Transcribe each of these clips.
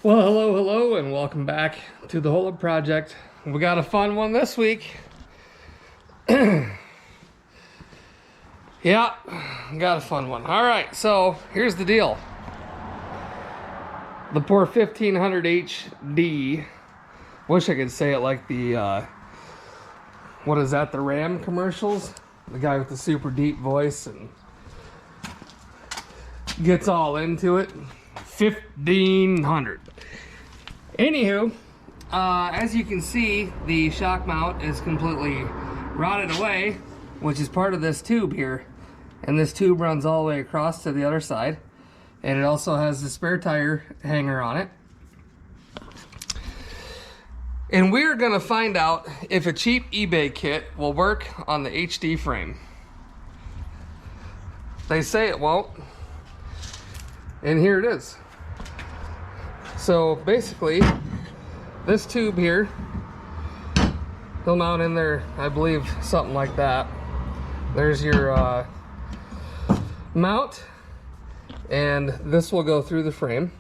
Well, hello, and welcome back to the Hold Up Project. We got a fun one this week. Yeah, got a fun one. All right, so here's the deal. The poor 1500 HD. Wish I could say it like the, what is that, the Ram commercials? The guy with the super deep voice and gets all into it. 1500. Anywho, as you can see, the shock mount is completely rotted away, which is part of this tube here. And this tube runs all the way across to the other side. And it also has the spare tire hanger on it. And we're gonna find out if a cheap eBay kit will work on the HD frame. They say it won't. And here it is. So basically, this tube here, he'll mount in there, I believe, something like that. There's your mount, and this will go through the frame.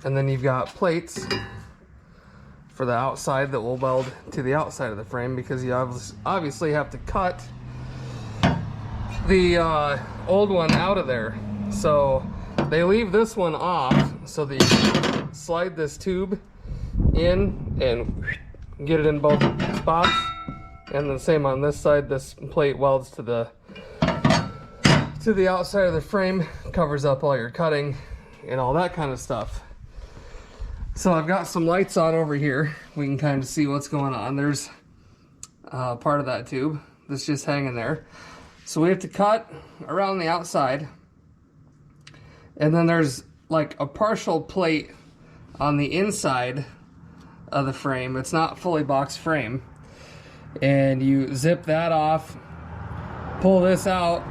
And then you've got plates for the outside that will weld to the outside of the frame, because you obviously have to cut the old one out of there. So they leave this one off so that you can slide this tube in and get it in both spots. And the same on this side, this plate welds to the outside of the frame, covers up all your cutting and all that kind of stuff. So I've got some lights on over here. We can kind of see what's going on. There's part of that tube that's just hanging there. So we have to cut around the outside. And then there's like a partial plate on the inside of the frame. It's not fully boxed frame. And you zip that off, pull this out,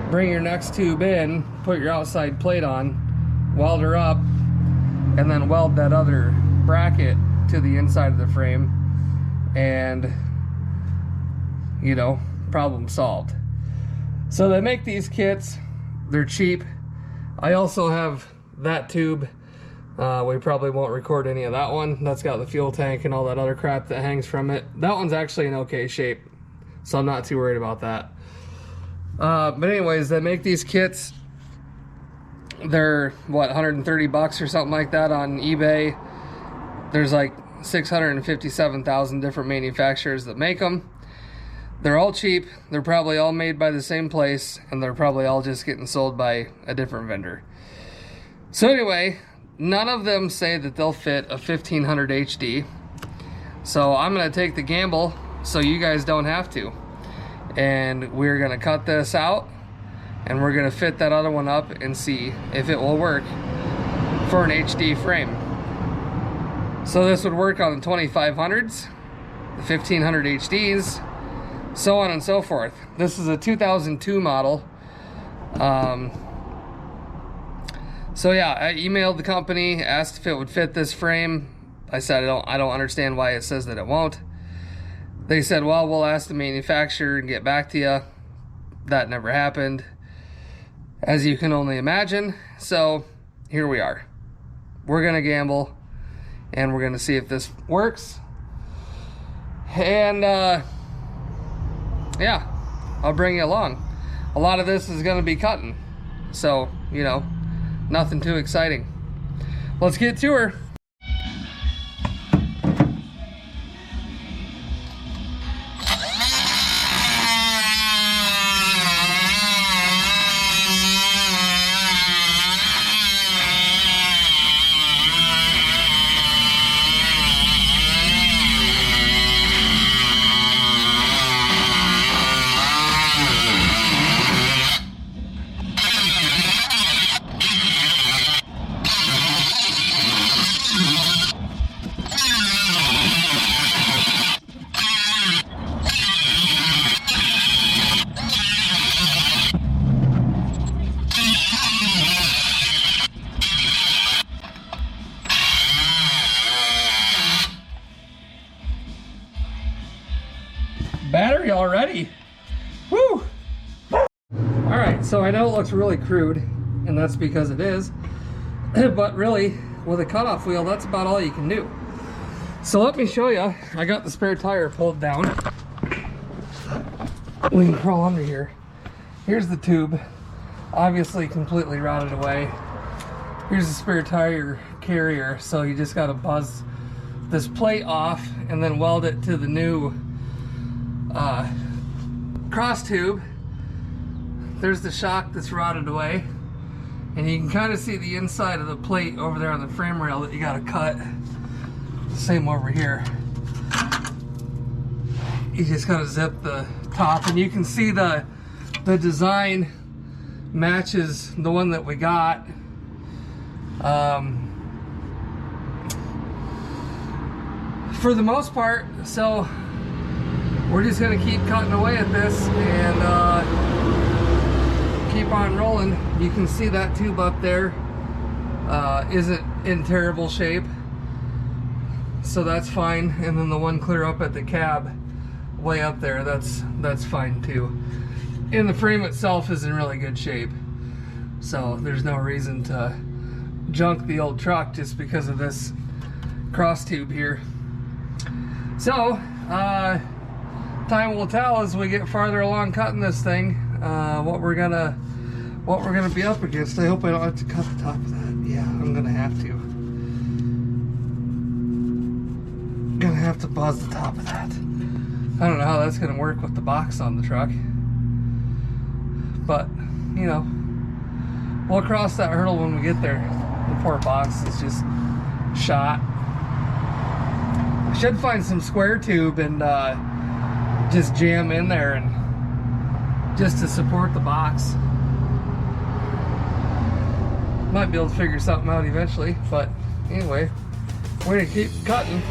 bring your next tube in, put your outside plate on, weld her up, and then weld that other bracket to the inside of the frame. And, you know, problem solved. So they make these kits. They're cheap. I also have that tube. We probably won't record any of that one. That's got the fuel tank and all that other crap that hangs from it. That one's actually in okay shape, so I'm not too worried about that. But anyways, they make these kits. They're, what, 130 bucks or something like that on eBay. There's like 657,000 different manufacturers that make them. They're all cheap, they're probably all made by the same place, and they're probably all just getting sold by a different vendor. So anyway, none of them say that they'll fit a 1500 HD. So I'm gonna take the gamble so you guys don't have to. And we're gonna cut this out, and we're gonna fit that other one up and see if it will work for an HD frame. So this would work on the 2500s, the 1500 HDs, so on and so forth. This is a 2002 model. So yeah, I emailed the company, asked if it would fit this frame. I said I don't understand why it says that it won't. They said, well, we'll ask the manufacturer and get back to you. That never happened, as you can only imagine. So here we are. We're gonna gamble, and we're gonna see if this works. And yeah, I'll bring you along. A lot of this is gonna be cutting, so, you know, nothing too exciting. Let's get to her. Battery already. Woo! Alright, so I know it looks really crude, and that's because it is. But really, with a cutoff wheel, that's about all you can do. So let me show you. I got the spare tire pulled down. We can crawl under here. Here's the tube, obviously completely rotted away. Here's the spare tire carrier, so you just got to buzz this plate off and then weld it to the new cross tube. There's the shock that's rotted away, and you can kind of see the inside of the plate over there on the frame rail that you got to cut. Same over here. You just got to zip the top, and you can see the design matches the one that we got. For the most part, so we're just gonna keep cutting away at this and keep on rolling. You can see that tube up there isn't in terrible shape, so that's fine. And then the one clear up at the cab way up there, that's fine too. And the frame itself is in really good shape, so there's no reason to junk the old truck just because of this cross tube here. So time will tell as we get farther along cutting this thing what we're gonna be up against. I hope I don't have to cut the top of that. Yeah, I'm gonna have to. Gonna have to buzz the top of that. I don't know how that's gonna work with the box on the truck, but you know, we'll cross that hurdle when we get there. The poor box is just shot. I should find some square tube and just jam in there and just to support the box. Might be able to figure something out eventually, but anyway, way to keep cutting.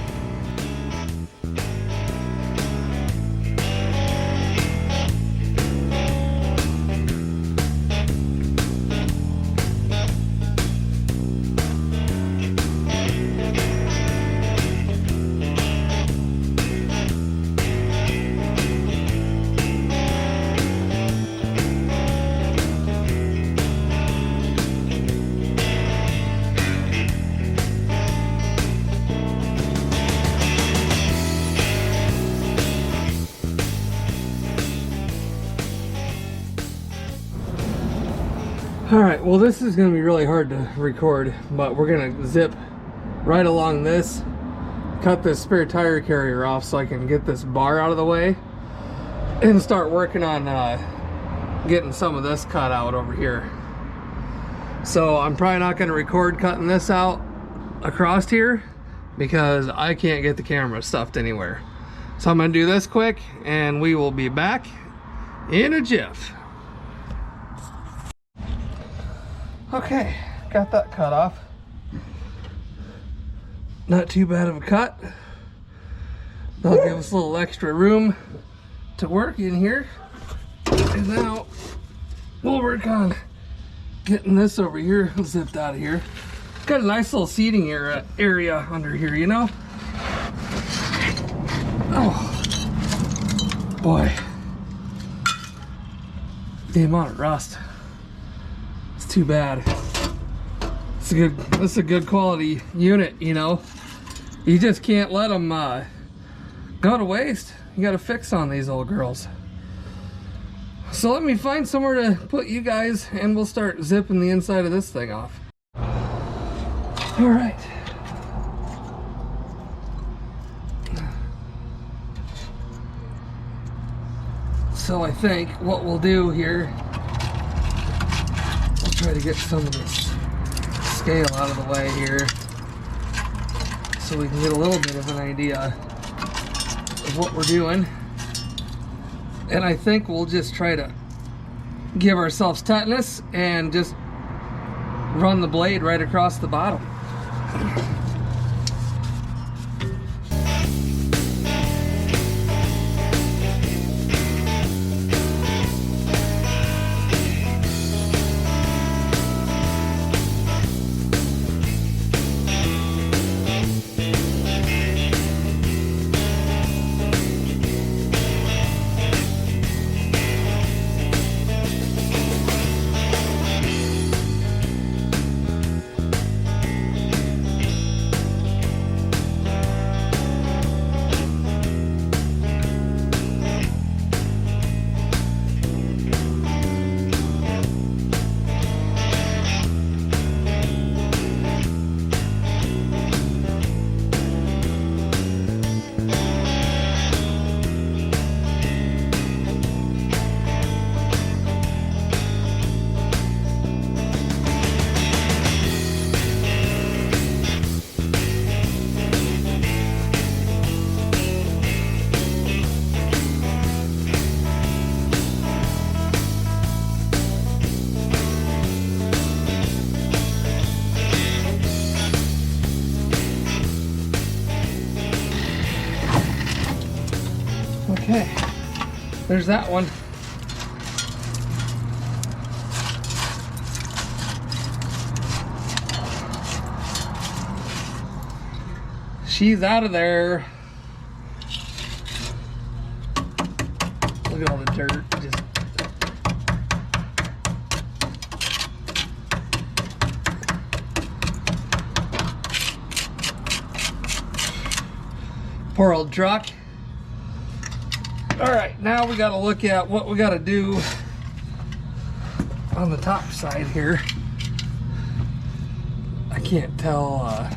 Alright, well this is going to be really hard to record, but we're going to zip right along this, cut this spare tire carrier off so I can get this bar out of the way, and start working on getting some of this cut out over here. So I'm probably not going to record cutting this out across here because I can't get the camera stuffed anywhere. So I'm going to do this quick and we will be back in a jiff. Okay, got that cut off. Not too bad of a cut. That'll give us a little extra room to work in here. And now we'll work on getting this over here zipped out of here. Got a nice little seating area under here, you know? Oh, boy. The amount of rust. Too bad. This is a good quality unit, you know. You just can't let them go to waste. You got to fix on these old girls. So let me find somewhere to put you guys, and we'll start zipping the inside of this thing off. All right. So I think what we'll do here, try to get some of this scale out of the way here so we can get a little bit of an idea of what we're doing. And I think we'll just try to give ourselves tetanus and just run the blade right across the bottom. There's that one. She's out of there. Look at all the dirt. Just poor old truck. All right, now we got to look at what we got to do on the top side here. I can't tell.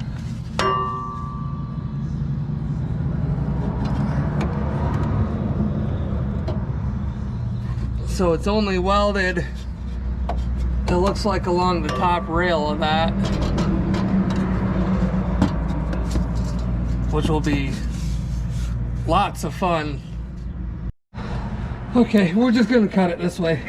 So it's only welded, it looks like, along the top rail of that, which will be lots of fun. Okay, we're just gonna cut it this way.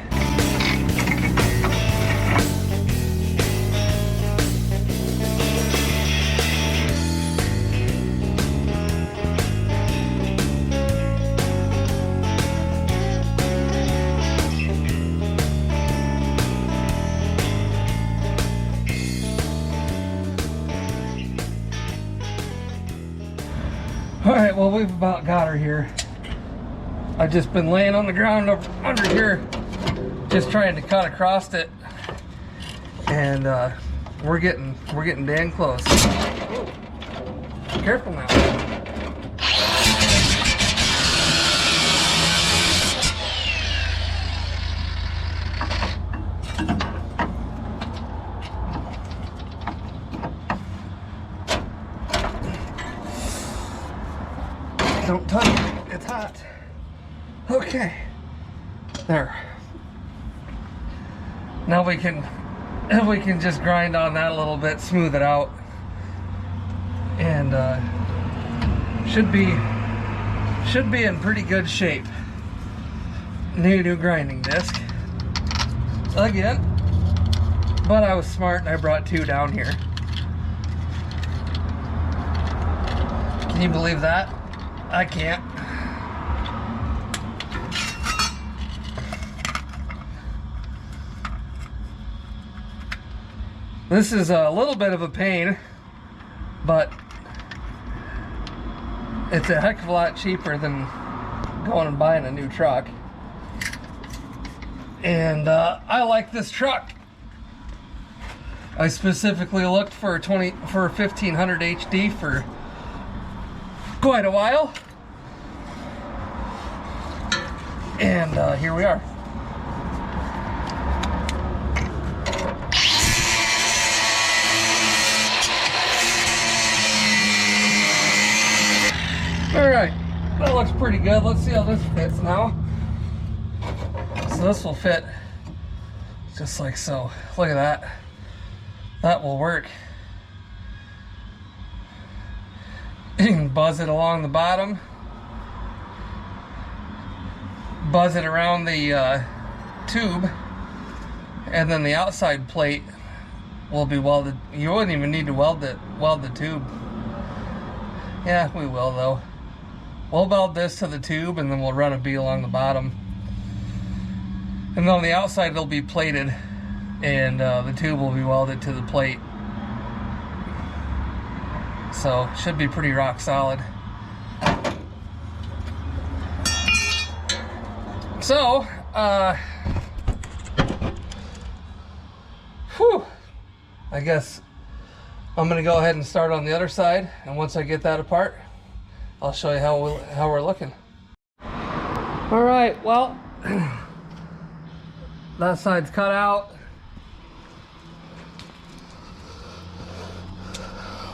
All right, well, we've about got her here. I've just been laying on the ground under here, just trying to cut across it, and we're getting dang close. Careful now. Don't touch it, it's hot. Okay, there. Now we can just grind on that a little bit, smooth it out, and should be in pretty good shape. New grinding disc again, but I was smart and I brought 2 down here. Can you believe that? I can't. This is a little bit of a pain, but it's a heck of a lot cheaper than going and buying a new truck. And I like this truck. I specifically looked for a 1500 HD for quite a while, and here we are. All right, that looks pretty good. Let's see how this fits now. So this will fit just like so. Look at that. That will work. You can buzz it along the bottom, buzz it around the tube, and then the outside plate will be welded. You wouldn't even need to weld the tube. Yeah, we will though. We'll weld this to the tube, and then we'll run a bead along the bottom. And then on the outside it'll be plated, and the tube will be welded to the plate. So should be pretty rock solid. So I guess I'm gonna go ahead and start on the other side, and once I get that apart, I'll show you how we're looking. All right, well, that side's cut out.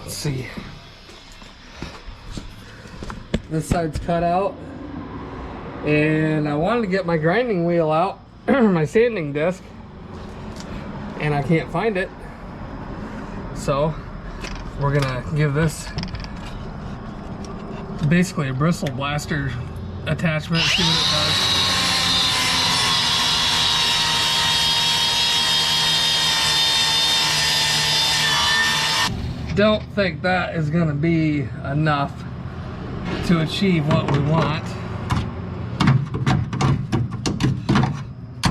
Let's see. This side's cut out, and I wanted to get my grinding wheel out, my sanding disc, and I can't find it. So we're gonna give this basically a bristle blaster attachment, see what it does. Don't think that is gonna be enough to achieve what we want.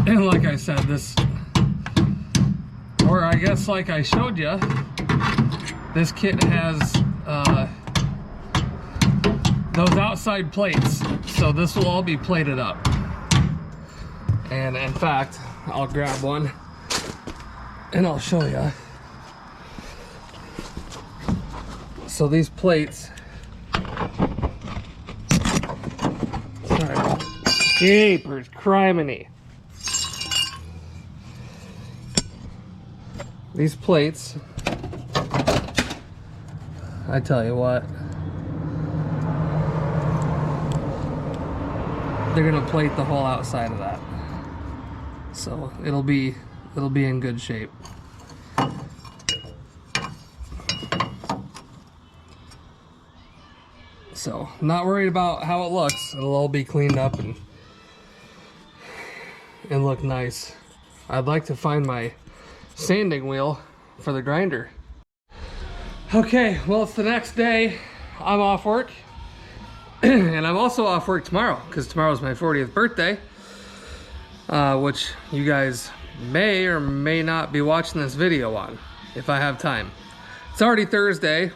And like I said, this, or I guess like I showed you, this kit has those outside plates, so this will all be plated up. And in fact, I'll grab one and I'll show you. So these plates, sorry, jeepers criminy. These plates, I tell you what, they're gonna plate the whole outside of that, so it'll be in good shape. So not worried about how it looks. It'll all be cleaned up and look nice. I'd like to find my sanding wheel for the grinder. Okay, well, it's the next day. I'm off work. And I'm also off work tomorrow because tomorrow's my 40th birthday, which you guys may or may not be watching this video on if I have time. It's already Thursday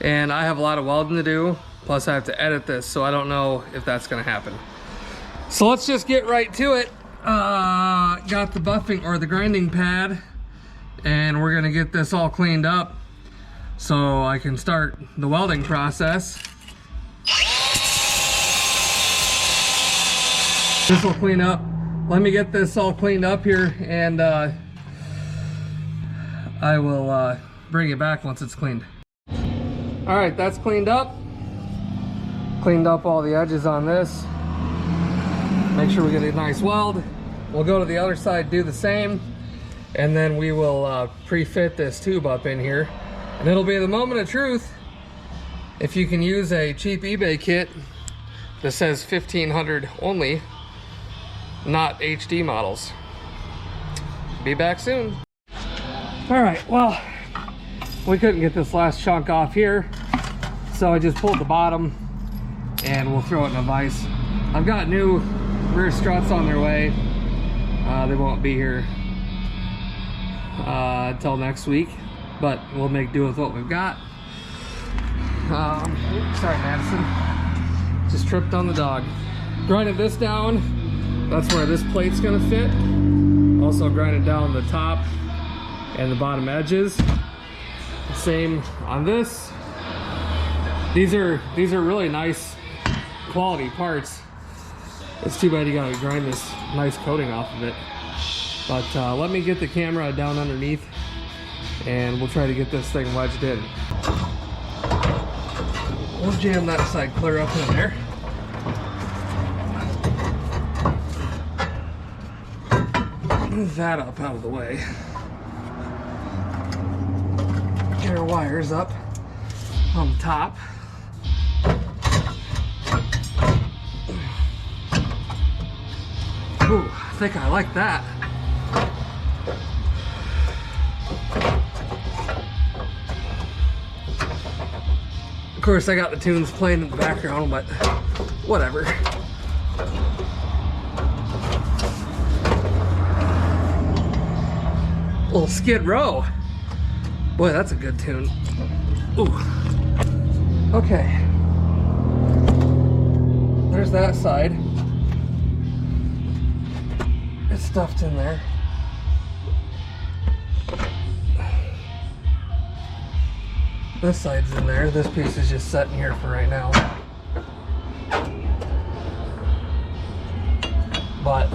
and I have a lot of welding to do, plus I have to edit this, so I don't know if that's gonna happen. So let's just get right to it. Got the buffing or the grinding pad, and we're gonna get this all cleaned up so I can start the welding process. This will clean up. Let me get this all cleaned up here, and I will bring it back once it's cleaned. All right, that's cleaned up. Cleaned up all the edges on this. Make sure we get a nice weld. We'll go to the other side, do the same, and then we will pre-fit this tube up in here. And it'll be the moment of truth if you can use a cheap eBay kit that says 1500 only, not HD models. Be back soon. All right, well, we couldn't get this last chunk off here, so I just pulled the bottom and we'll throw it in a vise. I've got new rear struts on their way. They won't be here until next week, but we'll make do with what we've got. Sorry, Madison. Just tripped on the dog. Grinded this down. That's where this plate's gonna fit. Also grinded down the top and the bottom edges. Same on this. These are really nice quality parts. It's too bad you gotta grind this nice coating off of it. But let me get the camera down underneath and we'll try to get this thing wedged in. We'll jam that side clear up in there. Move that up out of the way. Get our wires up on the top. Ooh, I think I like that. Of course, I got the tunes playing in the background, but whatever. Little Skid Row. Boy, that's a good tune. Ooh. Okay. There's that side. It's stuffed in there. This side's in there. This piece is just sitting here for right now. But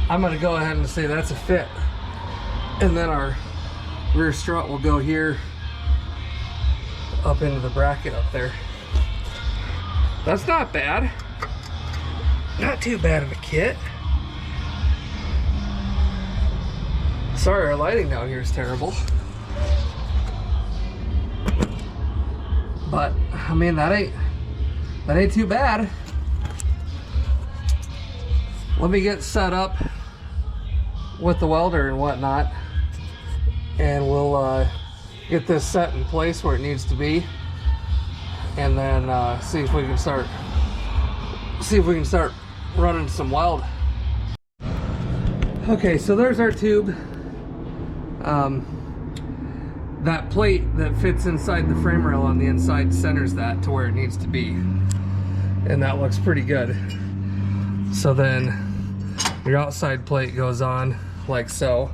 I'm gonna go ahead and say that's a fit. And then our rear strut will go here up into the bracket up there. That's not bad. Not too bad of a kit. Sorry, our lighting down here is terrible. But I mean, that ain't too bad. Let me get set up with the welder and whatnot, and we'll get this set in place where it needs to be, and then see if we can start see if we can start running some weld. Okay, so there's our tube. That plate that fits inside the frame rail on the inside centers that to where it needs to be, and that looks pretty good. So then your outside plate goes on like so,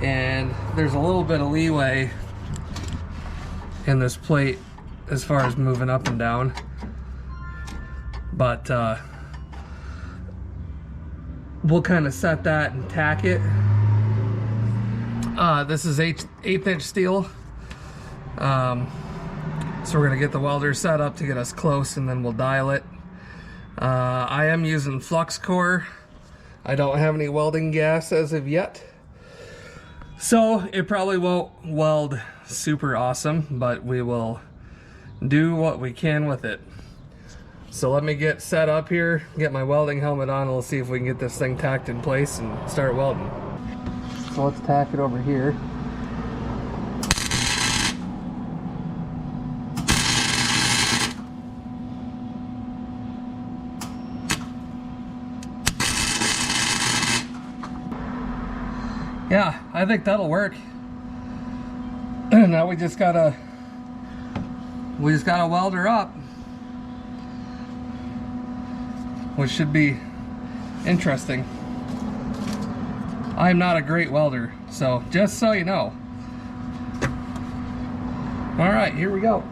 and there's a little bit of leeway in this plate as far as moving up and down, but we'll kind of set that and tack it. This is 1/8 inch steel, so we're gonna get the welder set up to get us close, and then we'll dial it. I am using flux core. I don't have any welding gas as of yet, so it probably won't weld super awesome, but we will do what we can with it. So let me get set up here, get my welding helmet on, and we'll see if we can get this thing tacked in place and start welding. So let's tack it over here. Yeah, I think that'll work. Now we just gotta weld her up, which should be interesting. I'm not a great welder, so just so you know. All right, here we go.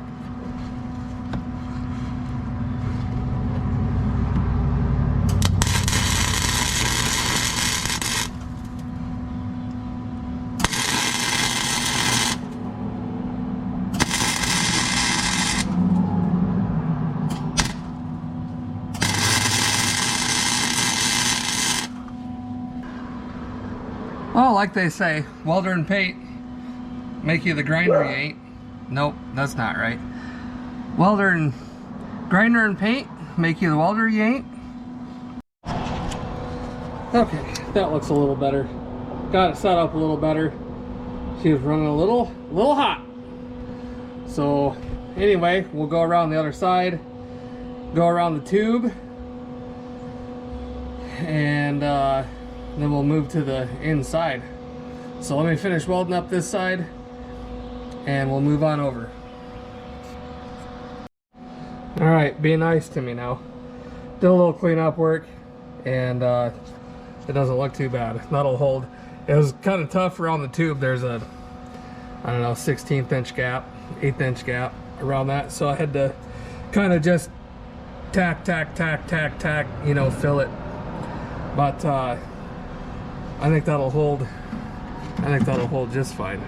Well, like they say, welder and paint make you the grinder you ain't. Nope, that's not right. Grinder and paint make you the welder you ain't. Okay, that looks a little better. Got it set up a little better. She was running a little hot. So anyway, we'll go around the other side, go around the tube, and then we'll move to the inside. So let me finish welding up this side and we'll move on over. All right, be nice to me now. Did a little cleanup work, and it doesn't look too bad. That'll hold. It was kind of tough around the tube. There's a, I don't know, 1/16 inch gap, 1/8 inch gap around that. So I had to kind of just tack, you know, fill it. But I think that'll hold. I think that'll hold just fine.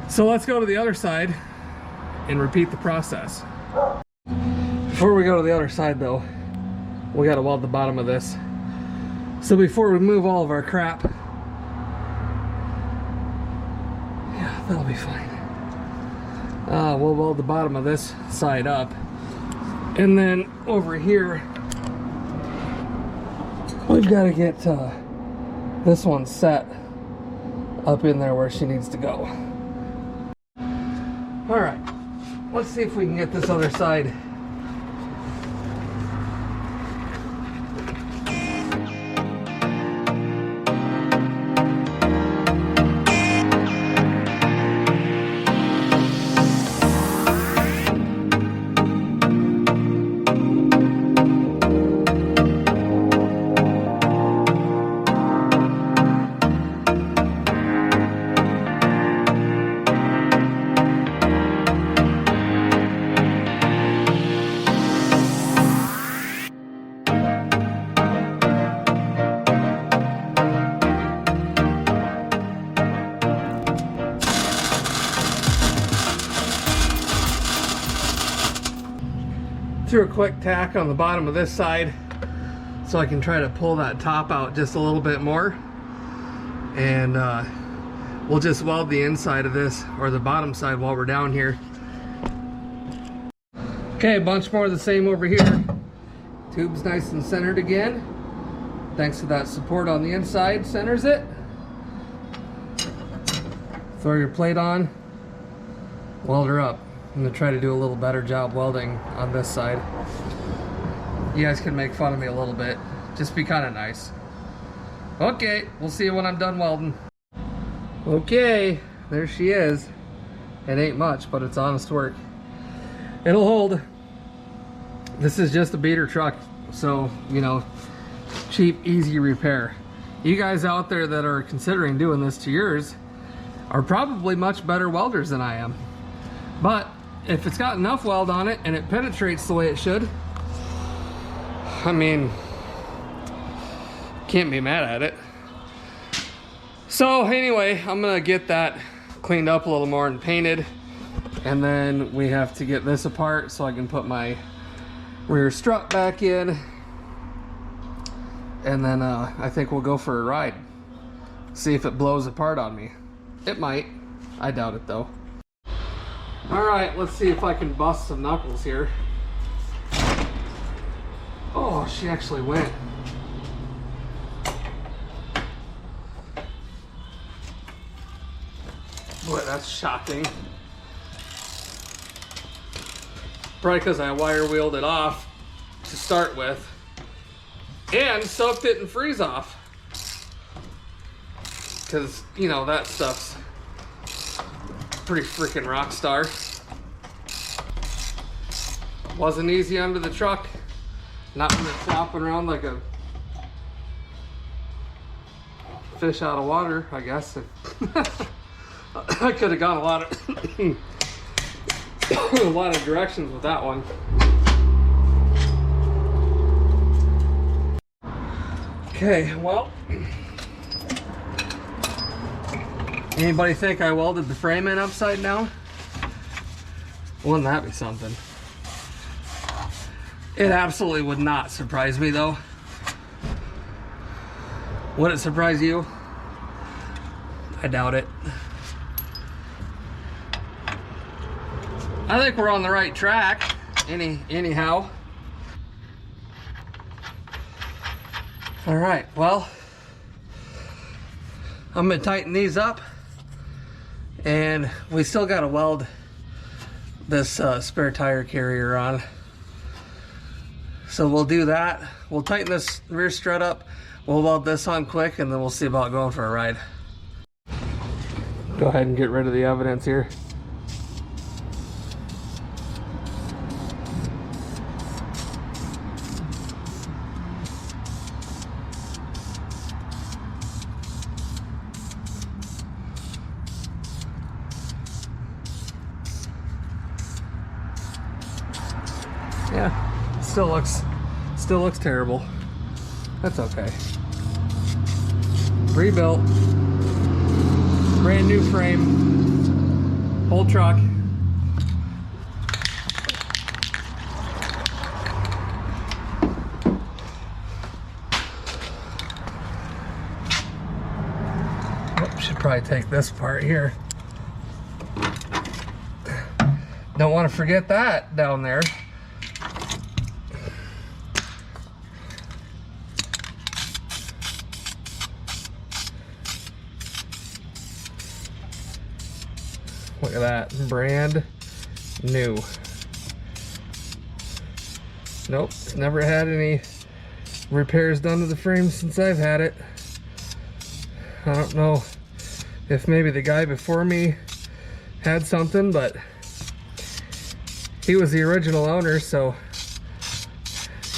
So let's go to the other side and repeat the process. Before we go to the other side though, we gotta weld the bottom of this. So before we move all of our crap, yeah, that'll be fine. We'll weld the bottom of this side up. And then over here, we've got to get this one set up in there where she needs to go. All right, let's see if we can get this other side. Threw a quick tack on the bottom of this side so I can try to pull that top out just a little bit more, and we'll just weld the inside of this, or the bottom side, while we're down here. Okay, a bunch more of the same over here. Tube's nice and centered again, thanks to that support on the inside. Centers it. Throw your plate on, weld her up. I'm going to try to do a little better job welding on this side. you guys can make fun of me a little bit. Just be kind of nice. Okay, we'll see you when I'm done welding. Okay, there she is. It ain't much, but it's honest work. It'll hold. This is just a beater truck, so, you know, cheap, easy repair. You guys out there that are considering doing this to yours are probably much better welders than I am. But if it's got enough weld on it and it penetrates the way it should, I mean, can't be mad at it. So anyway, I'm gonna get that cleaned up a little more and painted, and then we have to get this apart so I can put my rear strut back in, and then I think we'll go for a ride, see if it blows apart on me. It might. I doubt it though. All right, let's see if I can bust some knuckles here. Oh, she actually went. Boy, that's shocking. Probably because I wire wheeled it off to start with and soaked it in freeze off. Because, you know, that stuff's pretty freaking rock star. Wasn't easy under the truck. Not when it's flopping around like a fish out of water, I guess. I could have gone a lot of directions with that one. Okay, well, anybody think I welded the frame in upside down? Wouldn't that be something? It absolutely would not surprise me though. Would it surprise you? I doubt it. I think we're on the right track, anyhow. All right, well, I'm gonna tighten these up, and we still gotta weld this spare tire carrier on. So we'll do that. We'll tighten this rear strut up, we'll weld this on quick, and then we'll see about going for a ride. Go ahead and get rid of the evidence here. Yeah, still looks terrible. That's okay. Rebuilt, brand new frame, whole truck. Oh, should probably take this part here. Don't want to forget that down there. Look at that, brand new. Nope, it's never had any repairs done to the frame since I've had it. I don't know if maybe the guy before me had something, but he was the original owner, so,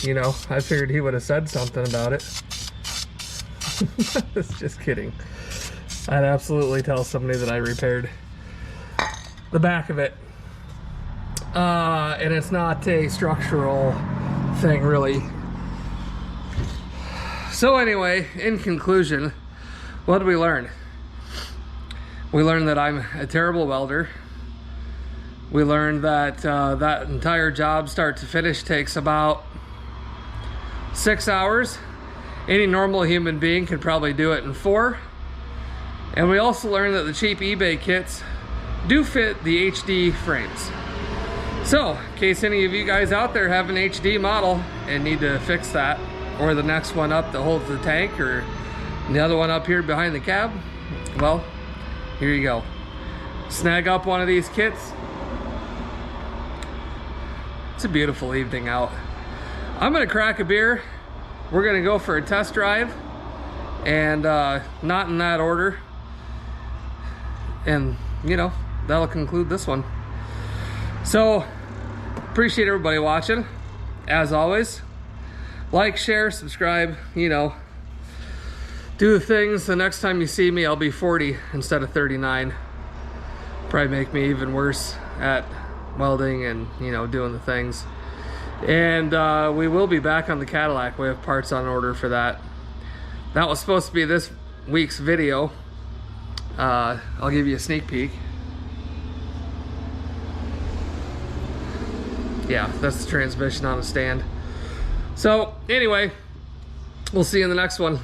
you know, I figured he would have said something about it. Just kidding. I'd absolutely tell somebody that I repaired the back of it. And it's not a structural thing, really. So anyway, in conclusion, what did we learn? We learned that I'm a terrible welder. We learned that that entire job, start to finish, takes about 6 hours. Any normal human being could probably do it in 4. And we also learned that the cheap eBay kits do fit the HD frames. So, in case any of you guys out there have an HD model and need to fix that, or the next one up that holds the tank, or the other one up here behind the cab, well, here you go. Snag up one of these kits. It's a beautiful evening out. I'm gonna crack a beer. We're gonna go for a test drive, and not in that order. And you know, that'll conclude this one. So appreciate everybody watching. As always, like, share, subscribe, you know, do the things. The next time you see me, I'll be 40 instead of 39. Probably make me even worse at welding and, you know, doing the things. And we will be back on the Cadillac. We have parts on order for that. That was supposed to be this week's video. I'll give you a sneak peek. Yeah, that's the transmission on a stand. So anyway, we'll see you in the next one.